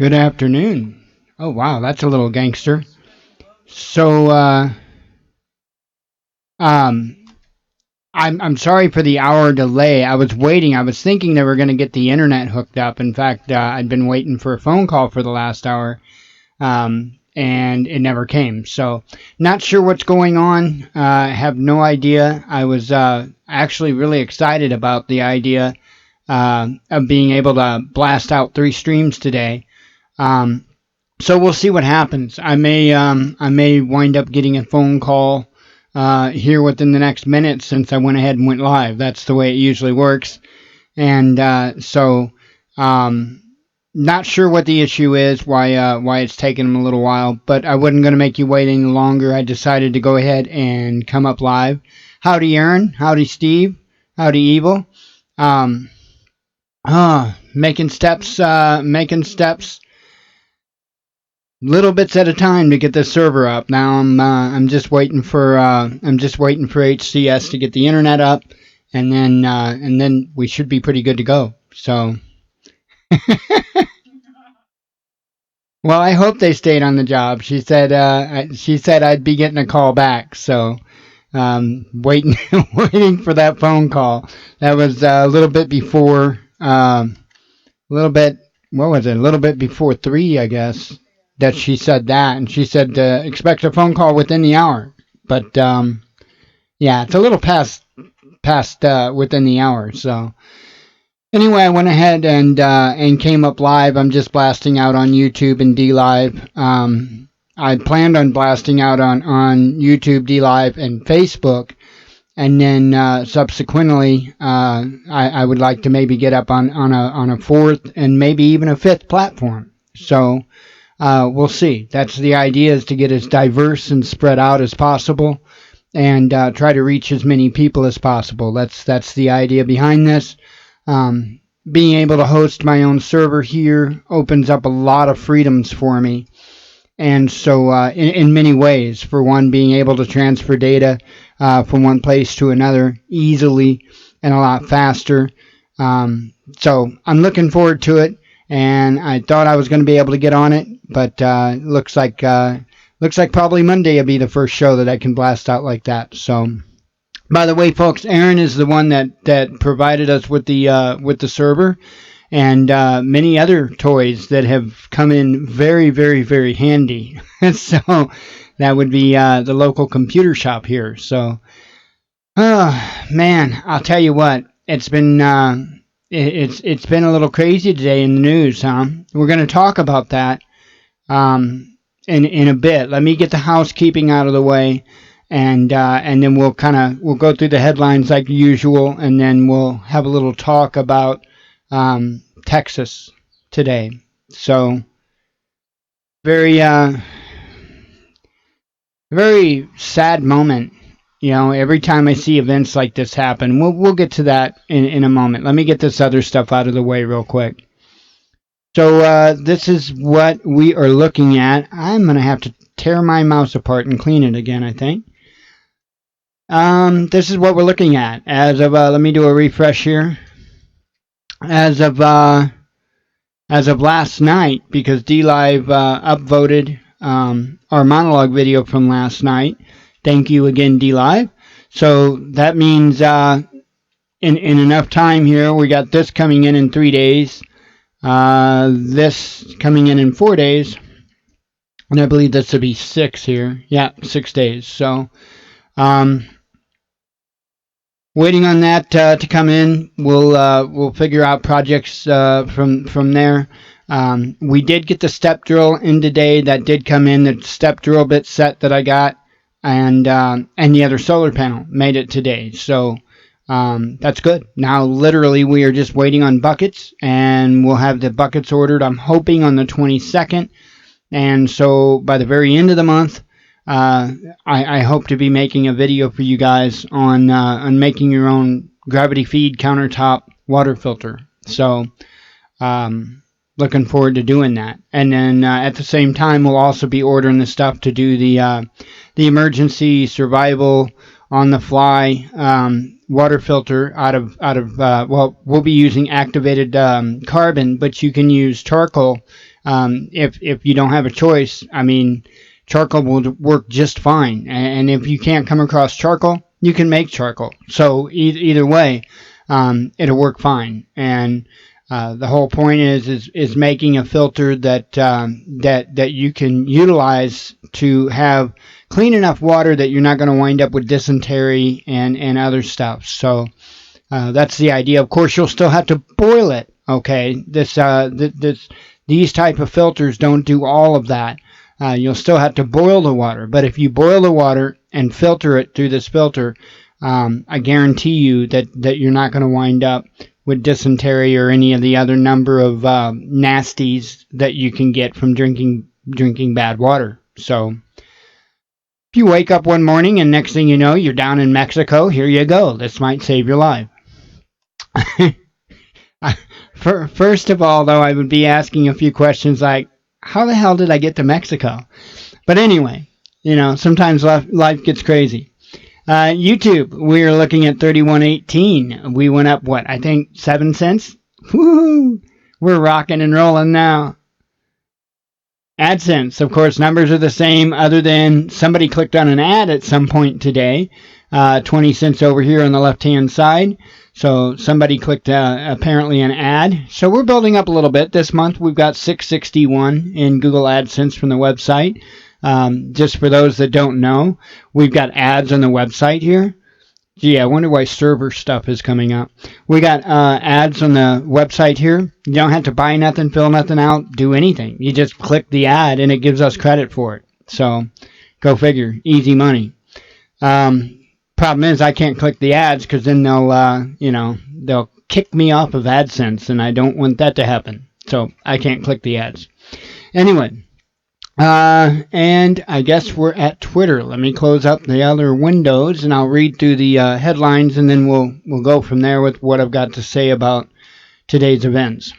Good afternoon. Oh wow, that's a little gangster. So um I'm sorry for the hour delay. I was waiting. I was thinking they were going to get the internet hooked up. In fact, I'd been waiting for a phone call for the last hour. And it never came. So not sure what's going on. Have no idea. I was actually really excited about the idea of being able to blast out 3 streams today. Um, So we'll see what happens. I may wind up getting a phone call here within the next minute since I went ahead and went live. That's the way it usually works. And not sure what the issue is, why it's taken them a little while, but I wasn't going to make you wait any longer. I decided to go ahead and come up live. Howdy, Aaron. Howdy, Steve. Howdy, Evil. Um, making steps little bits at a time to get the server up. Now I'm just waiting for HCS to get the internet up, and then we should be pretty good to go. So, well, I hope they stayed on the job. She said I'd be getting a call back. So, waiting waiting for that phone call. That was a little bit before. A little bit, what was it? A little bit before 3, I guess, that she said that, and she said expect a phone call within the hour. But yeah, it's a little past within the hour. So anyway, I went ahead and came up live. I'm just blasting out on YouTube and D Live. I planned on blasting out on YouTube, D Live, and Facebook, and then subsequently, I would like to maybe get up on a fourth and maybe even a fifth platform. So we'll see. That's the idea, is to get as diverse and spread out as possible, and try to reach as many people as possible. That's the idea behind this. Being able to host my own server here opens up a lot of freedoms for me. And so, in many ways, for one, being able to transfer data from one place to another easily and a lot faster. So I'm looking forward to it, and I thought I was going to be able to get on it, but looks like probably Monday will be the first show that I can blast out like that. So, by the way, folks, Aaron is the one that provided us with the server, and many other toys that have come in very, very, very handy. So that would be the local computer shop here. So, oh man, I'll tell you what, it's been a little crazy today in the news, huh? We're going to talk about that in a bit. Let me get the housekeeping out of the way, and then we'll go through the headlines like usual, and then we'll have a little talk about Texas today. So very very sad moment. Every time I see events like this happen, we'll get to that in a moment. Let me get this other stuff out of the way real quick. So this is what we are looking at. I'm gonna have to tear my mouse apart and clean it again, I think. This is what we're looking at as of. Let me do a refresh here. As of last night, because DLive upvoted our monologue video from last night. Thank you again, DLive. So that means in enough time here, we got this coming in 3 days, this coming in 4 days, and I believe this will be 6 here. Yeah, 6 days. So waiting on that to come in. We'll figure out projects from there. We did get the step drill in today. That did come in. The step drill bit set that I got, and the other solar panel made it today. So that's good. Now literally we are just waiting on buckets, and we'll have the buckets ordered, I'm hoping, on the 22nd. And so by the very end of the month, I hope to be making a video for you guys on making your own gravity feed countertop water filter. So looking forward to doing that. And then at the same time, we'll also be ordering the stuff to do the emergency survival on the fly water filter out of well, we'll be using activated carbon, but you can use charcoal if you don't have a choice, I mean, charcoal will work just fine. And if you can't come across charcoal, you can make charcoal. So either way, it'll work fine. And the whole point is making a filter that you can utilize to have clean enough water that you're not going to wind up with dysentery and other stuff. So that's the idea. Of course, you'll still have to boil it. Okay, these type of filters don't do all of that. You'll still have to boil the water. But if you boil the water and filter it through this filter, I guarantee you that you're not going to wind up with dysentery or any of the other number of nasties that you can get from drinking bad water. So if you wake up one morning and next thing you know you're down in Mexico, here you go. This might save your life. First of all, though, I would be asking a few questions like, how the hell did I get to Mexico? But anyway, sometimes life gets crazy. YouTube, we're looking at 31.18. We went up, I think 7 cents? Woo! We're rocking and rolling now. AdSense, of course, numbers are the same other than somebody clicked on an ad at some point today. 20 cents over here on the left-hand side. So somebody clicked apparently an ad. So we're building up a little bit. This month we've got 661 in Google AdSense from the website. Just for those that don't know, we've got ads on the website here. Gee, I wonder why server stuff is coming up. We got ads on the website here. You don't have to buy nothing, fill nothing out, do anything. You just click the ad and it gives us credit for it. So go figure. Easy money. Problem is I can't click the ads because then they'll kick me off of AdSense, and I don't want that to happen. So I can't click the ads. Anyway, and I guess we're at Twitter. Let me close up the other windows, and I'll read through the headlines, and then we'll go from there with what I've got to say about today's events.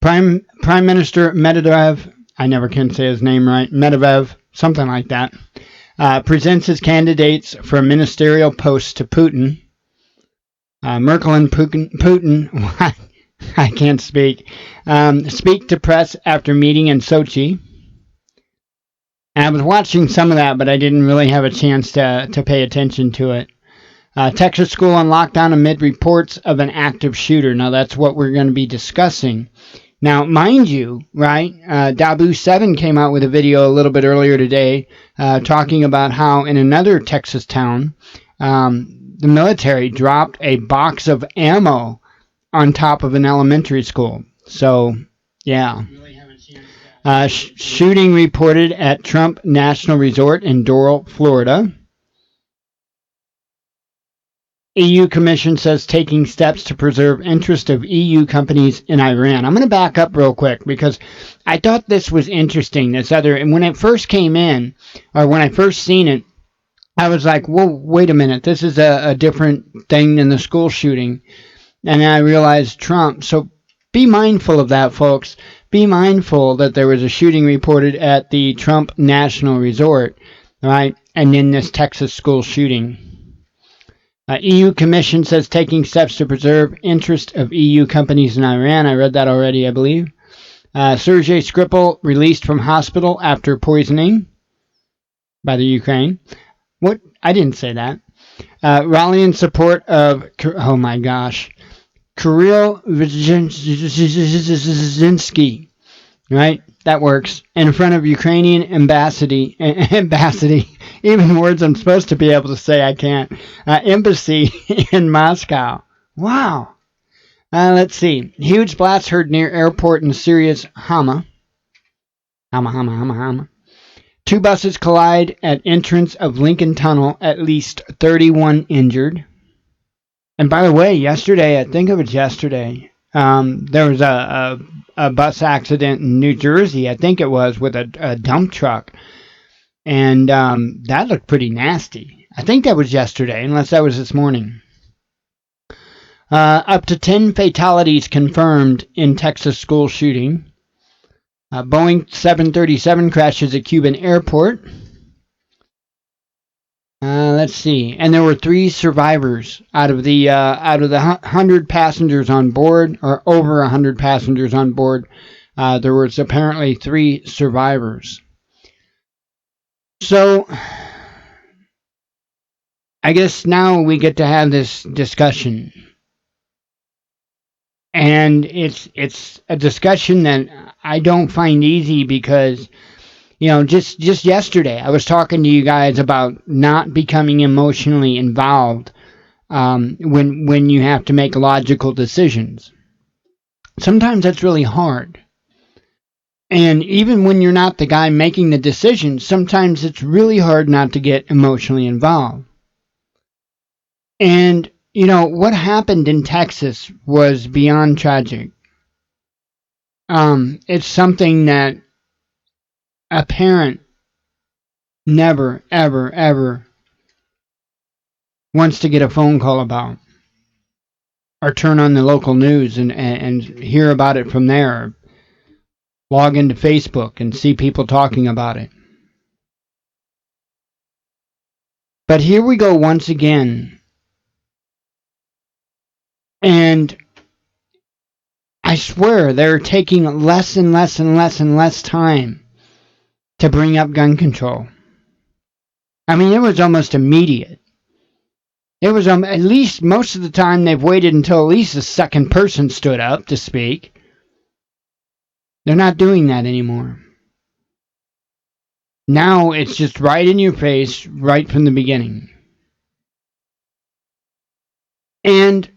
Prime Minister Medvedev, I never can say his name right, Medvedev, something like that, presents his candidates for a ministerial post to Putin. Merkel and Putin I can't speak. Speak to press after meeting in Sochi. And I was watching some of that, but I didn't really have a chance to pay attention to it. Texas school on lockdown amid reports of an active shooter. Now, that's what we're going to be discussing. Now, mind you, right, Dabu7 came out with a video a little bit earlier today talking about how in another Texas town, the military dropped a box of ammo on top of an elementary school. So, yeah. Shooting reported at Trump National Resort in Doral, Florida. EU Commission says taking steps to preserve interest of EU companies in Iran. I'm going to back up real quick because I thought this was interesting. And when it first came in, or when I first seen it, I was like, whoa, wait a minute. This is a different thing than the school shooting. And then I realized Trump. So be mindful of that, folks. Be mindful that there was a shooting reported at the Trump National Resort, right? And then this Texas school shooting. EU Commission says taking steps to preserve interest of EU companies in Iran. I read that already, I believe. Sergei Skripal released from hospital after poisoning by the Ukraine. What? I didn't say that. Rally in support of, oh my gosh, Kirill Vizhinsky, right? That works. In front of Ukrainian embassy, even words I'm supposed to be able to say I can't, embassy in Moscow. Wow. Let's see. Huge blast heard near airport in Syria's Hama. Hama. 2 buses collide at entrance of Lincoln Tunnel, at least 31 injured. And by the way, yesterday, I think it was yesterday, there was a bus accident in New Jersey, I think it was, with a dump truck. And that looked pretty nasty. I think that was yesterday, unless that was this morning. Up to 10 fatalities confirmed in Texas school shooting. Boeing 737 crashes at Cuban airport. Let's see. And there were 3 survivors out of the 100 passengers on board, or over 100 passengers on board There was apparently 3 survivors. So I guess now we get to have this discussion. And it's a discussion that I don't find easy because, just yesterday I was talking to you guys about not becoming emotionally involved when you have to make logical decisions. Sometimes that's really hard. And even when you're not the guy making the decision, sometimes it's really hard not to get emotionally involved. And, what happened in Texas was beyond tragic. It's something that a parent never, ever, ever wants to get a phone call about or turn on the local news and hear about it from there. Log into Facebook and see people talking about it. But here we go once again. And I swear they're taking less and less and less and less time to bring up gun control. I mean, it was almost immediate. It was at least most of the time they've waited until at least the second person stood up to speak. They're not doing that anymore. Now it's just right in your face, right from the beginning. And,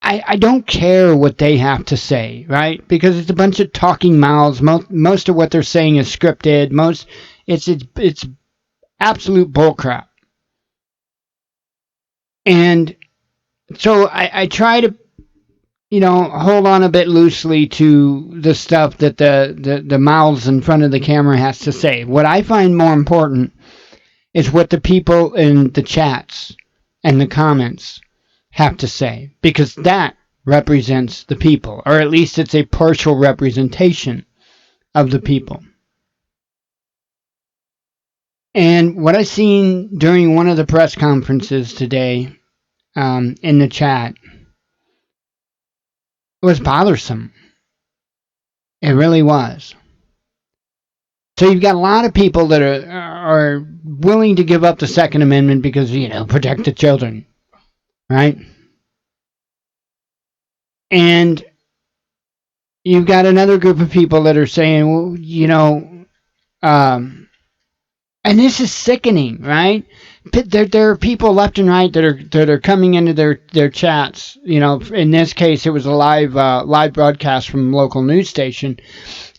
I don't care what they have to say, right? Because it's a bunch of talking mouths. Most of what they're saying is scripted. It's absolute bullcrap. And so I try to, hold on a bit loosely to the stuff that the mouths in front of the camera has to say. What I find more important is what the people in the chats and the comments have to say, because that represents the people, or at least it's a partial representation of the people. And what I seen during one of the press conferences today in the chat was bothersome. It really was. So you've got a lot of people that are willing to give up the Second Amendment because, protect the children, right? And you've got another group of people that are saying, well, and this is sickening, right? There are people left and right that are coming into their chats. In this case, it was a live broadcast from a local news station,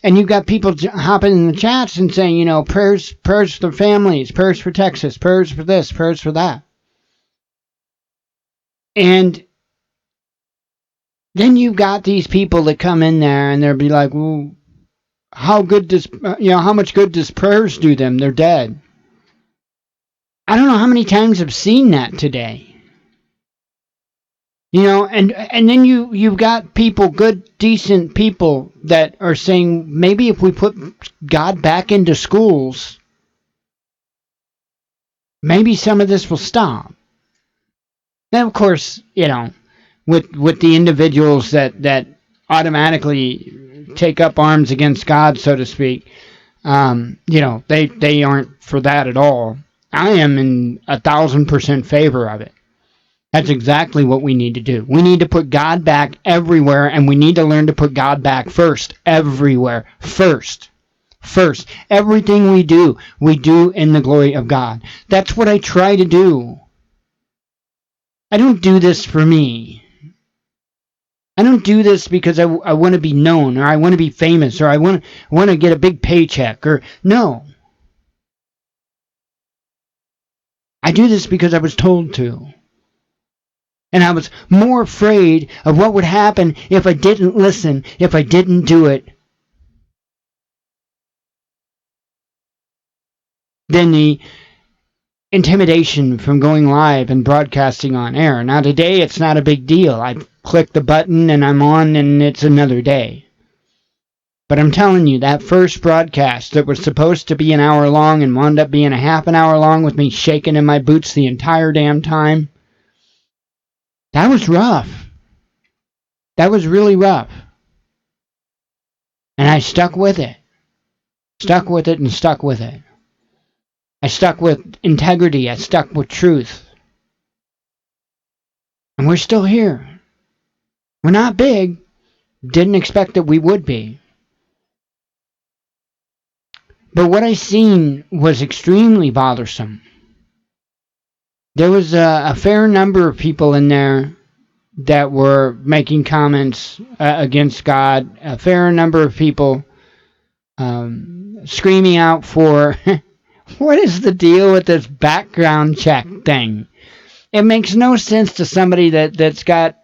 and you've got people hopping in the chats and saying, prayers for their families, prayers for Texas, prayers for this, prayers for that, and then you've got these people that come in there and they'll be like, well, how much good does prayers do them? They're dead. I don't know how many times I've seen that today. And then you've got people, good, decent people that are saying maybe if we put God back into schools, maybe some of this will stop. Now, of course, with the individuals that automatically take up arms against God, so to speak, they aren't for that at all. I am in 1,000% favor of it. That's exactly what we need to do. We need to put God back everywhere, and we need to learn to put God back first, everywhere, first. First. Everything we do in the glory of God. That's what I try to do. I don't do this for me. I don't do this because I want to be known, or I want to be famous, or I want to get a big paycheck, or no. I do this because I was told to. And I was more afraid of what would happen if I didn't listen, if I didn't do it, than the intimidation from going live and broadcasting on air. Now today it's not a big deal. I click the button and I'm on and it's another day. But I'm telling you, that first broadcast that was supposed to be an hour long and wound up being a half an hour long with me shaking in my boots the entire damn time, that was rough. That was really rough. And I stuck with it. Stuck with it and stuck with it. I stuck with integrity. I stuck with truth. And we're still here. We're not big. Didn't expect that we would be. But what I seen was extremely bothersome. There was a fair number of people in there that were making comments against God. A fair number of people screaming out for, what is the deal with this background check thing? It makes no sense to somebody that's got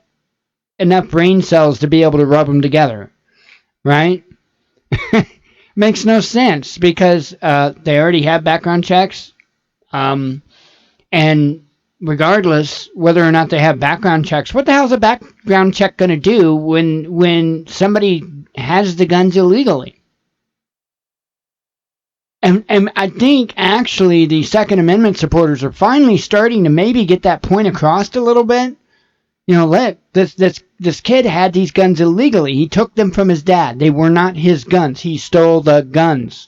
enough brain cells to be able to rub them together, right? Makes no sense because they already have background checks. And regardless whether or not they have background checks, what the hell is a background check going to do when somebody has the guns illegally? And I think actually the Second Amendment supporters are finally starting to maybe get that point across a little bit. You know, this kid had these guns illegally. He took them from his dad. They were not his guns. He stole the guns.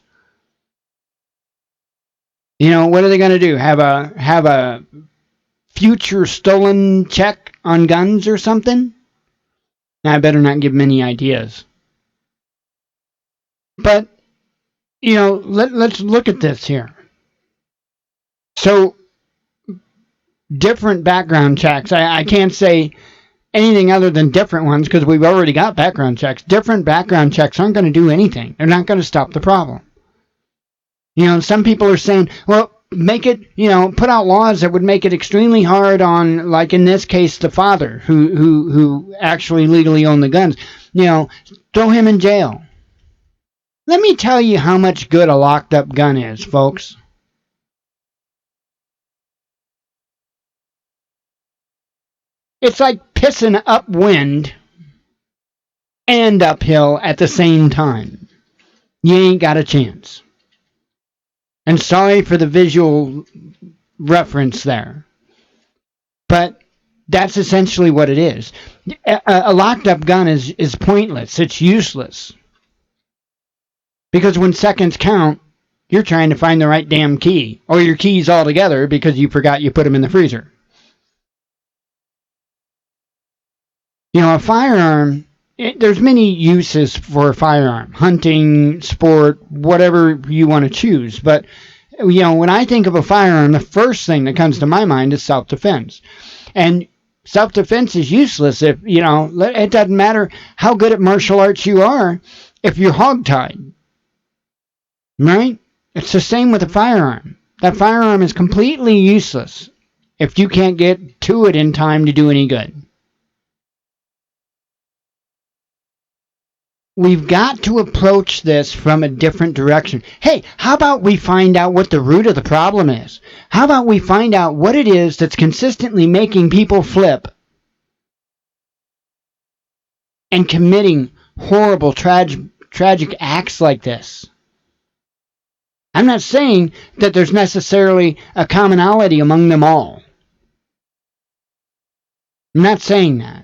You know, what are they going to do? Have a future stolen check on guns or something? I better not give them any ideas. But, you know, let's look at this here. So, different background checks. I can't say anything other than different ones because we've already got background checks. Different background checks aren't going to do anything. They're not going to stop the problem. You know, some people are saying, well, make it, you know, put out laws that would make it extremely hard on, like in this case, the father who actually legally owned the guns. You know, throw him in jail. Let me tell you how much good a locked up gun is, folks. It's like pissing upwind and uphill at the same time. You ain't got a chance. And sorry for the visual reference there. But that's essentially what it is. A locked up gun is pointless. It's useless. Because when seconds count, you're trying to find the right damn key. Or your keys altogether because you forgot you put them in the freezer. You know, a firearm, there's many uses for a firearm. Hunting, sport, whatever you want to choose. But, you know, when I think of a firearm, the first thing that comes to my mind is self-defense. And self-defense is useless if, you know, it doesn't matter how good at martial arts you are if you're hogtied. Right? It's the same with a firearm. That firearm is completely useless if you can't get to it in time to do any good. We've got to approach this from a different direction. Hey, how about we find out what the root of the problem is? How about we find out what it is that's consistently making people flip and committing horrible, tragic acts like this? I'm not saying that there's necessarily a commonality among them all. I'm not saying that.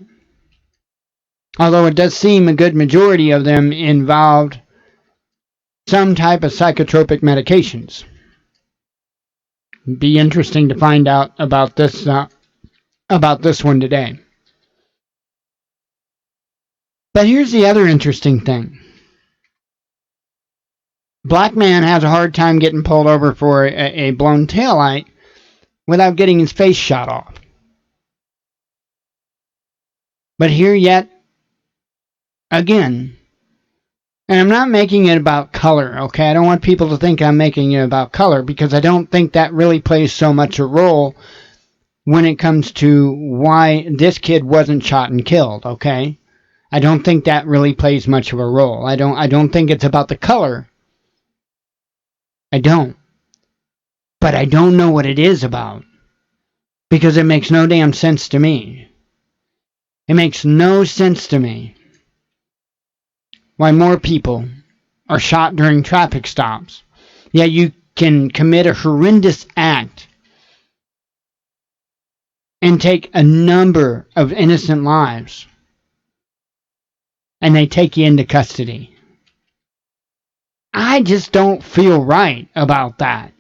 Although it does seem a good majority of them involved some type of psychotropic medications. Be interesting to find out about this one today. But here's the other interesting thing. Black man has a hard time getting pulled over for a blown taillight without getting his face shot off. But here yet again, and I'm not making it about color, okay? I don't want people to think I'm making it about color because I don't think that really plays so much a role when it comes to why this kid wasn't shot and killed, okay? I don't think that really plays much of a role. I don't think it's about the color. I don't. But I don't know what it is about. Because it makes no damn sense to me. It makes no sense to me why more people are shot during traffic stops. Yet you can commit a horrendous act and take a number of innocent lives. And they take you into custody. I just don't feel right about that.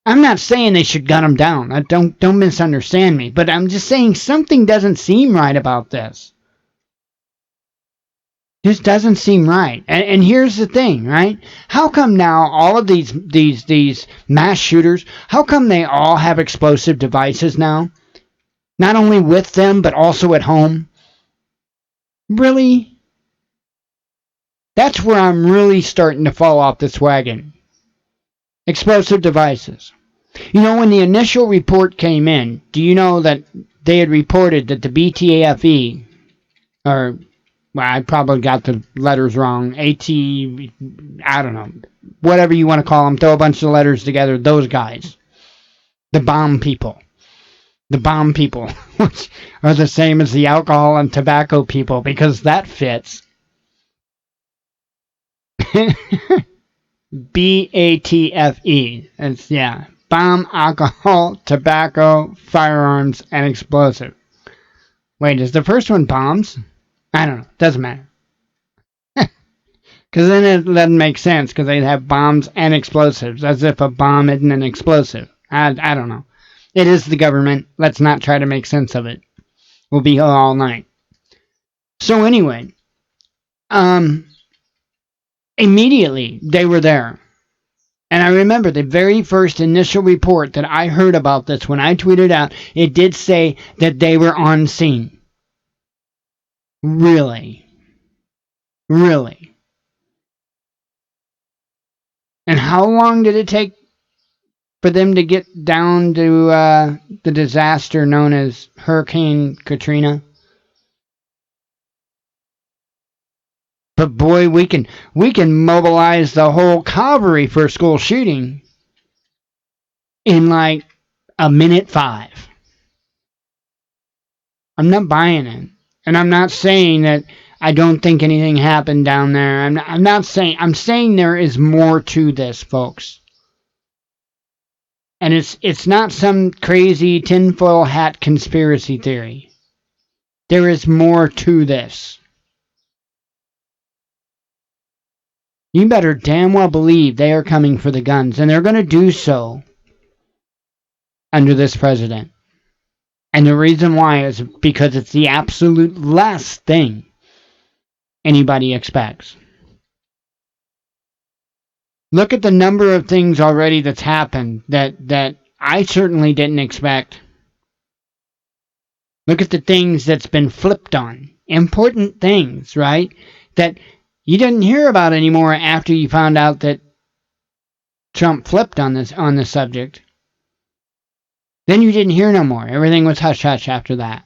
I'm not saying they should gun them down. Don't misunderstand me, but I'm just saying something doesn't seem right about this. Just doesn't seem right. And here's the thing, right? How come now all of these mass shooters, how come they all have explosive devices now? Not only with them, but also at home? Really? That's where I'm really starting to fall off this wagon. Explosive devices. You know, when the initial report came in, do you know that they had reported that the BTAFE, or, well, I probably got the letters wrong, I don't know, whatever you want to call them, throw a bunch of letters together, those guys, the bomb people. The bomb people, which are the same as the alcohol and tobacco people, because that fits. BATFE. It's, yeah. Bomb, alcohol, tobacco, firearms, and explosive. Wait, is the first one bombs? I don't know. Doesn't matter. Because then it doesn't make sense, because they'd have bombs and explosives, as if a bomb isn't an explosive. I don't know. It is the government. Let's not try to make sense of it. We'll be here all night. So anyway, immediately they were there. And I remember the very first initial report that I heard about this when I tweeted out, it did say that they were on scene. Really? Really? And how long did it take for them to get down to the disaster known as Hurricane Katrina? But boy, we can mobilize the whole cavalry for a school shooting in like a minute 5. I'm not buying it. And I'm not saying that I don't think anything happened down there. I'm saying there is more to this, folks. And it's not some crazy tinfoil hat conspiracy theory. There is more to this. You better damn well believe they are coming for the guns, and they're going to do so under this president. And the reason why is because it's the absolute last thing anybody expects. Look at the number of things already that's happened that I certainly didn't expect. Look at the things that's been flipped on. Important things, right? That you didn't hear about anymore after you found out that Trump flipped on the subject. Then you didn't hear no more. Everything was hush hush after that.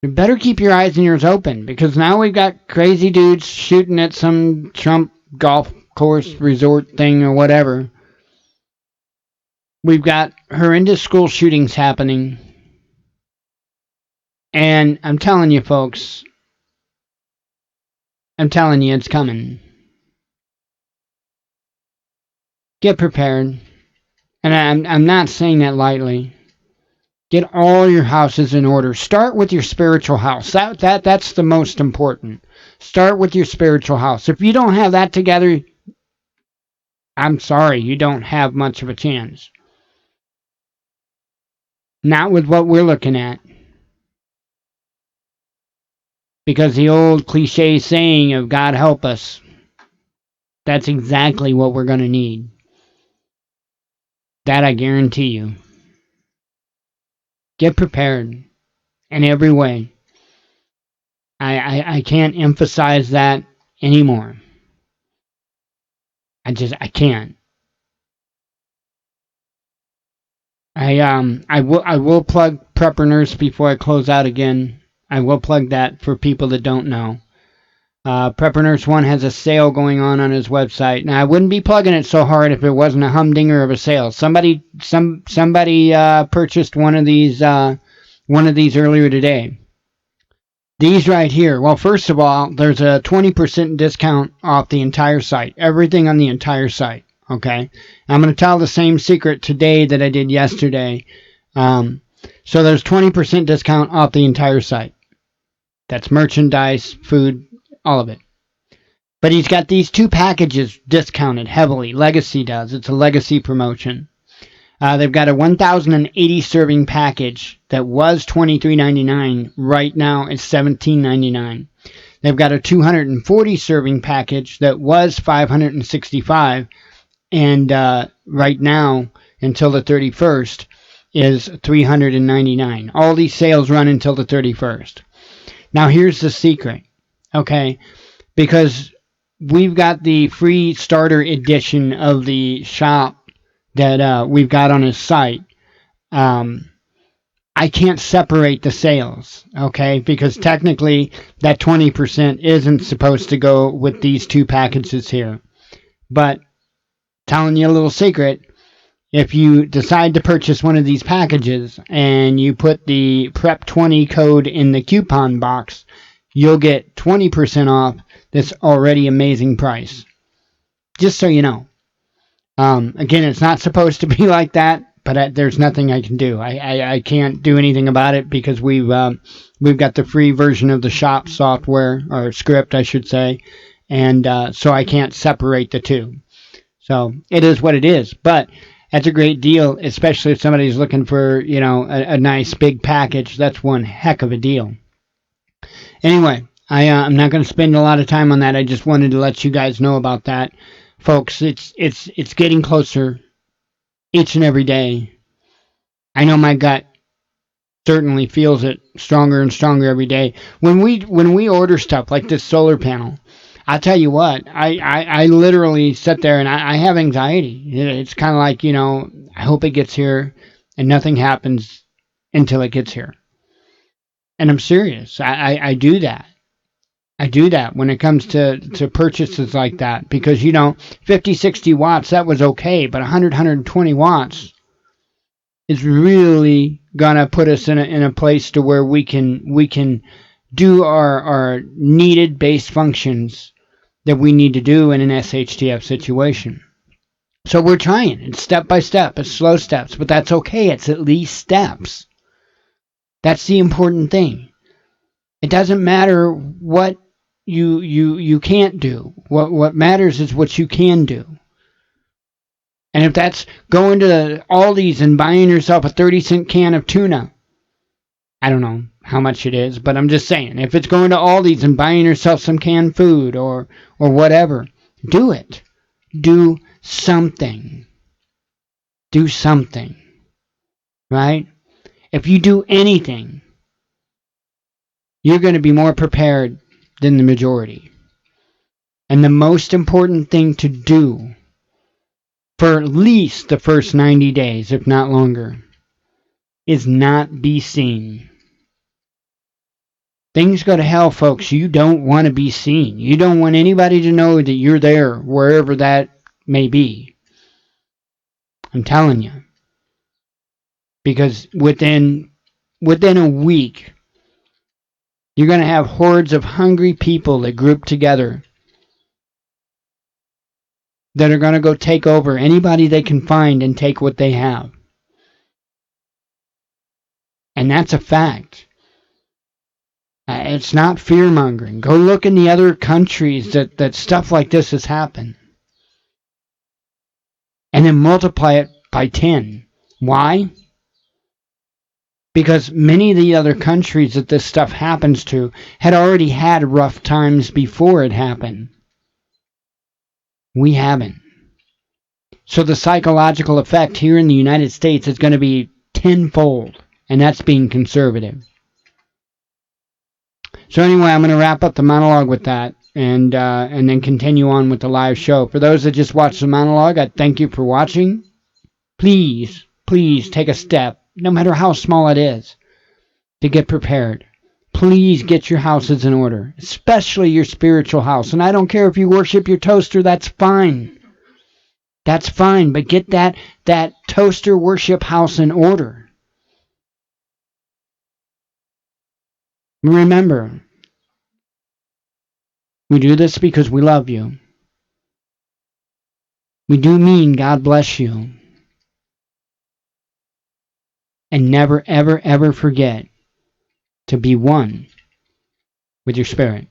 You better keep your eyes and ears open, because now we've got crazy dudes shooting at some Trump golf course resort thing or whatever. We've got horrendous school shootings happening. And I'm telling you, folks, it's coming. Get prepared. And I'm not saying that lightly. Get all your houses in order. Start with your spiritual house. That's the most important. Start with your spiritual house. If you don't have that together, I'm sorry, you don't have much of a chance. Not with what we're looking at. Because the old cliche saying of God help us, that's exactly what we're going to need. That I guarantee you. Get prepared in every way. I can't emphasize that anymore. I can't. I will plug Prepper Nurse before I close out again. I will plug that for people that don't know. Prepper Nurse 1 has a sale going on his website. Now I wouldn't be plugging it so hard if it wasn't a humdinger of a sale. Somebody purchased one of these earlier today. These right here. Well, first of all, there's a 20% discount off the entire site. Everything on the entire site. Okay? I'm going to tell the same secret today that I did yesterday. So there's 20% discount off the entire site. That's merchandise, food, all of it. But he's got these two packages discounted heavily. Legacy does. It's a Legacy promotion. They've got a 1,080 serving package that was $23.99. Right now it's $17.99. They've got a 240 serving package that was $565, and right now until the 31st is $399. All these sales run until the 31st. Now here's the secret, okay? Because we've got the free starter edition of the shop that we've got on his site. I can't separate the sales, okay? Because technically that 20% isn't supposed to go with these two packages here. But telling you a little secret, if you decide to purchase one of these packages and you put the PREP20 code in the coupon box, you'll get 20% off this already amazing price. Just so you know. Again, it's not supposed to be like that, but there's nothing I can do. I can't do anything about it because we've got the free version of the shop software, or script, I should say, and so I can't separate the two. So it is what it is, but that's a great deal, especially if somebody's looking for, a nice big package. That's one heck of a deal. Anyway, I'm not going to spend a lot of time on that. I just wanted to let you guys know about that. Folks, it's getting closer each and every day. I know my gut certainly feels it stronger and stronger every day. When we order stuff like this solar panel, I'll tell you what, I literally sit there and I have anxiety. It's kind of like, I hope it gets here and nothing happens until it gets here. And I'm serious. I do that. I do that when it comes to purchases like that because, 50, 60 watts, that was okay, but 100, 120 watts is really going to put us in a place to where we can do our needed base functions that we need to do in an SHTF situation. So we're trying. It's step by step. It's slow steps, but that's okay. It's at least steps. That's the important thing. It doesn't matter what you can't do. What matters is what you can do. And if that's going to Aldi's and buying yourself a 30-cent can of tuna, I don't know how much it is, but I'm just saying, if it's going to Aldi's and buying yourself some canned food or whatever, do it. Do something. Do something. Right? If you do anything, you're going to be more prepared than the majority. And the most important thing to do for at least the first 90 days, if not longer, is not be seen. Things go to hell, folks. You don't want to be seen. You don't want anybody to know that you're there, wherever that may be. I'm telling you. Because within a week, you're going to have hordes of hungry people that group together that are going to go take over anybody they can find and take what they have. And that's a fact. It's not fear-mongering. Go look in the other countries that stuff like this has happened. And then multiply it by 10. Why? Because many of the other countries that this stuff happens to had already had rough times before it happened. We haven't. So the psychological effect here in the United States is going to be tenfold, and that's being conservative. So anyway, I'm going to wrap up the monologue with that, and then continue on with the live show. For those that just watched the monologue, I thank you for watching. Please take a step, no matter how small it is, to get prepared. Please get your houses in order, especially your spiritual house. And I don't care if you worship your toaster, that's fine. That's fine, but get that toaster worship house in order. Remember, we do this because we love you. We do mean God bless you. And never, ever, ever forget to be one with your spirit.